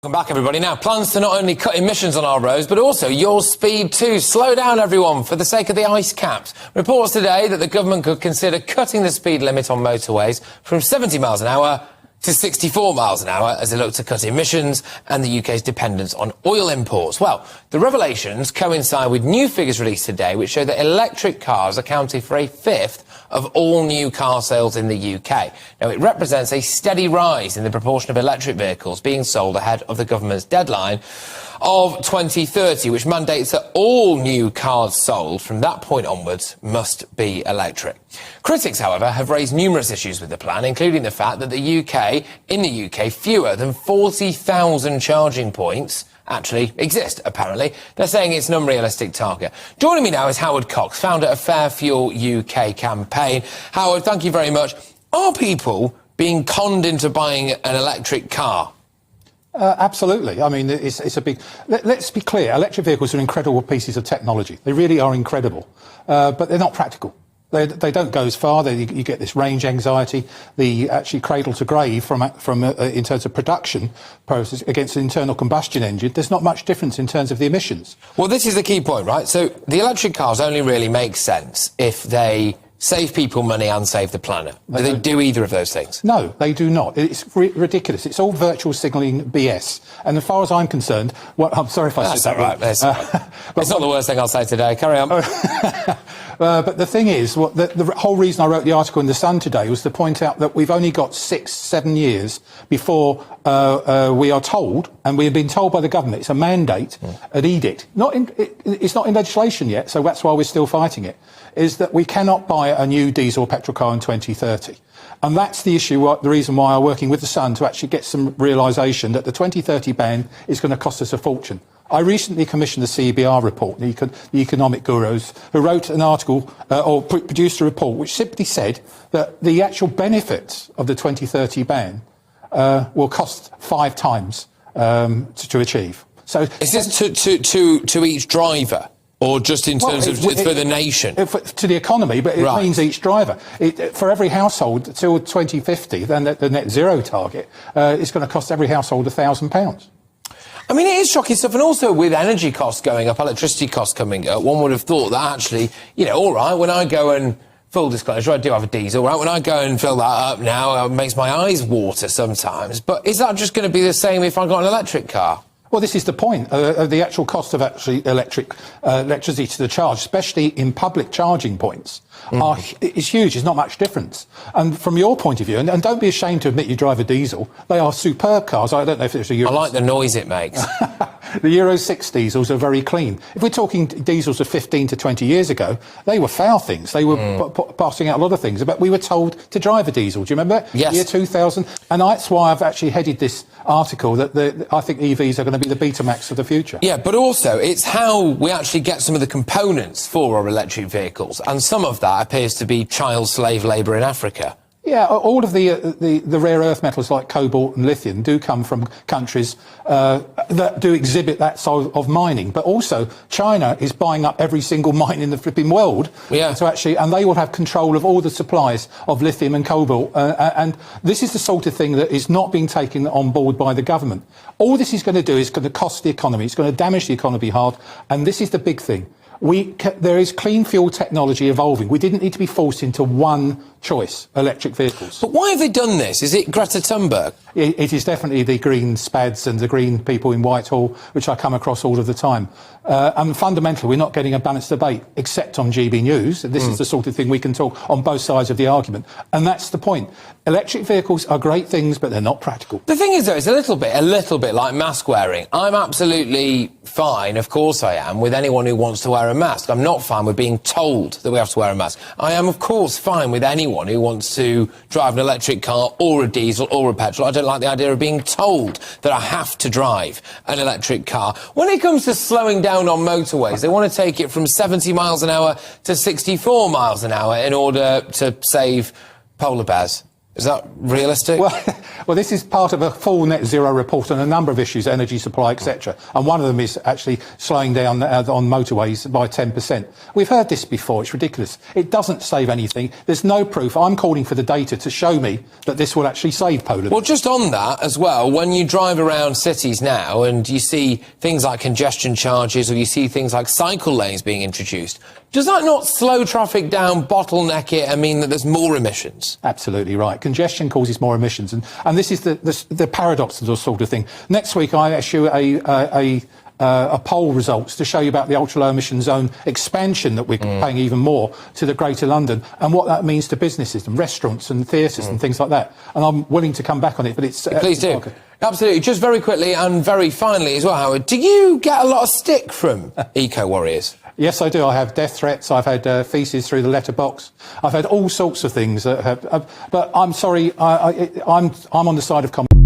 Welcome back, everybody. Now, plans to not only cut emissions on our roads, but also your speed too. Slow down, everyone, for the sake of the ice caps. Reports today that the government could consider cutting the speed limit on motorways from 70 miles an hour to 64 miles an hour as they look to cut emissions and the UK's dependence on oil imports. Well, the revelations coincide with new figures released today which show that electric cars accounted for a fifth of all new car sales in the UK. Now, it represents a steady rise in the proportion of electric vehicles being sold ahead of the government's deadline of 2030, which mandates that all new cars sold from that point onwards must be electric. Critics, however, have raised numerous issues with the plan, including the fact that in the UK, fewer than 40,000 charging points actually exist, apparently. They're saying it's an unrealistic target. Joining me now is Howard Cox, founder of Fair Fuel UK campaign. Howard, thank you very much. Are people being conned into buying an electric car? Absolutely. I mean, it's a big... Let's be clear, electric vehicles are incredible pieces of technology. They really are incredible, but they're not practical. They don't go as far. You get this range anxiety, the actually cradle to grave from in terms of production process against an internal combustion engine. There's not much difference in terms of the emissions. Well, this is the key point, right? So the electric cars only really make sense if they save people money and save the planet. Do they do either of those things? No, they do not. It's ridiculous. It's all virtual signalling BS. And as far as I'm concerned, I'm sorry if I said that right. It's not the worst thing I'll say today. Carry on. But the thing is, the whole reason I wrote the article in The Sun today was to point out that we've only got 6-7 years before we are told, and we have been told by the government, it's a mandate, an edict. It's not in legislation yet, so that's why we're still fighting it, is that we cannot buy a new diesel or petrol car in 2030. And that's the issue, the reason why I'm working with The Sun to actually get some realisation that the 2030 ban is going to cost us a fortune. I recently commissioned the CBR report, the economic gurus, who wrote an article or produced a report which simply said that the actual benefits of the 2030 ban will cost 5 times to achieve. So is this to each driver? Or just in terms of for the nation? To the economy, but it means each driver. For every household till 2050, then the net zero target, is going to cost every household £1,000. I mean, it is shocking stuff. And also with energy costs going up, electricity costs coming up, one would have thought that actually, all right, when I go and, full disclosure, I do have a diesel, right? When I go and fill that up now, it makes my eyes water sometimes. But is that just going to be the same if I got an electric car? Well, this is the point. The actual cost of actually electricity to the charge, especially in public charging points, is huge. There's not much difference. And from your point of view, and don't be ashamed to admit you drive a diesel, they are superb cars. I don't know if it's a Euro... I like the noise it makes. The Euro 6 diesels are very clean. If we're talking diesels of 15 to 20 years ago, they were foul things. They were passing out a lot of things. But we were told to drive a diesel. Do you remember? Yes. Year 2000. And that's why I've actually headed this article that I think EVs are going to be the Betamax of the future. Yeah, but also it's how we actually get some of the components for our electric vehicles. And some of that appears to be child slave labour in Africa. Yeah, all of the rare earth metals like cobalt and lithium do come from countries that do exhibit that sort of mining. But also, China is buying up every single mine in the flipping world. Yeah. And they will have control of all the supplies of lithium and cobalt. And this is the sort of thing that is not being taken on board by the government. All this is going to do is going to cost the economy. It's going to damage the economy hard. And this is the big thing. There is clean fuel technology evolving. We didn't need to be forced into one choice, electric vehicles. But why have they done this? Is it Greta Thunberg? It is definitely the green spads and the green people in Whitehall, which I come across all of the time. And fundamentally, we're not getting a balanced debate, except on GB News. This is the sort of thing we can talk on both sides of the argument. And that's the point. Electric vehicles are great things, but they're not practical. The thing is, though, it's a little bit like mask wearing. I'm absolutely fine, of course I am, with anyone who wants to wear a mask. I'm not fine with being told that we have to wear a mask. I am, of course, fine with anyone who wants to drive an electric car or a diesel or a petrol. I don't like the idea of being told that I have to drive an electric car. When it comes to slowing down on motorways, they want to take it from 70 miles an hour to 64 miles an hour in order to save polar bears. Is that realistic? Well, this is part of a full net zero report on a number of issues, energy supply, etc. And one of them is actually slowing down on motorways by 10%. We've heard this before. It's ridiculous. It doesn't save anything. There's no proof. I'm calling for the data to show me that this will actually save Poland. Well, just on that as well, when you drive around cities now and you see things like congestion charges or you see things like cycle lanes being introduced, does that not slow traffic down, bottleneck it, and mean that there's more emissions? Absolutely right. Congestion causes more emissions, and this is the paradox of the sort of thing. Next week, I issue a poll results to show you about the ultra-low emission zone expansion that we're paying even more to the Greater London and what that means to businesses and restaurants and theatres and things like that. And I'm willing to come back on it, but it's... Please do. Okay. Absolutely. Just very quickly and very finally as well, Howard, do you get a lot of stick from eco-warriors? Yes, I do. I have death threats. I've had faeces through the letterbox. I've had all sorts of things that have... but I'm sorry, I'm on the side of...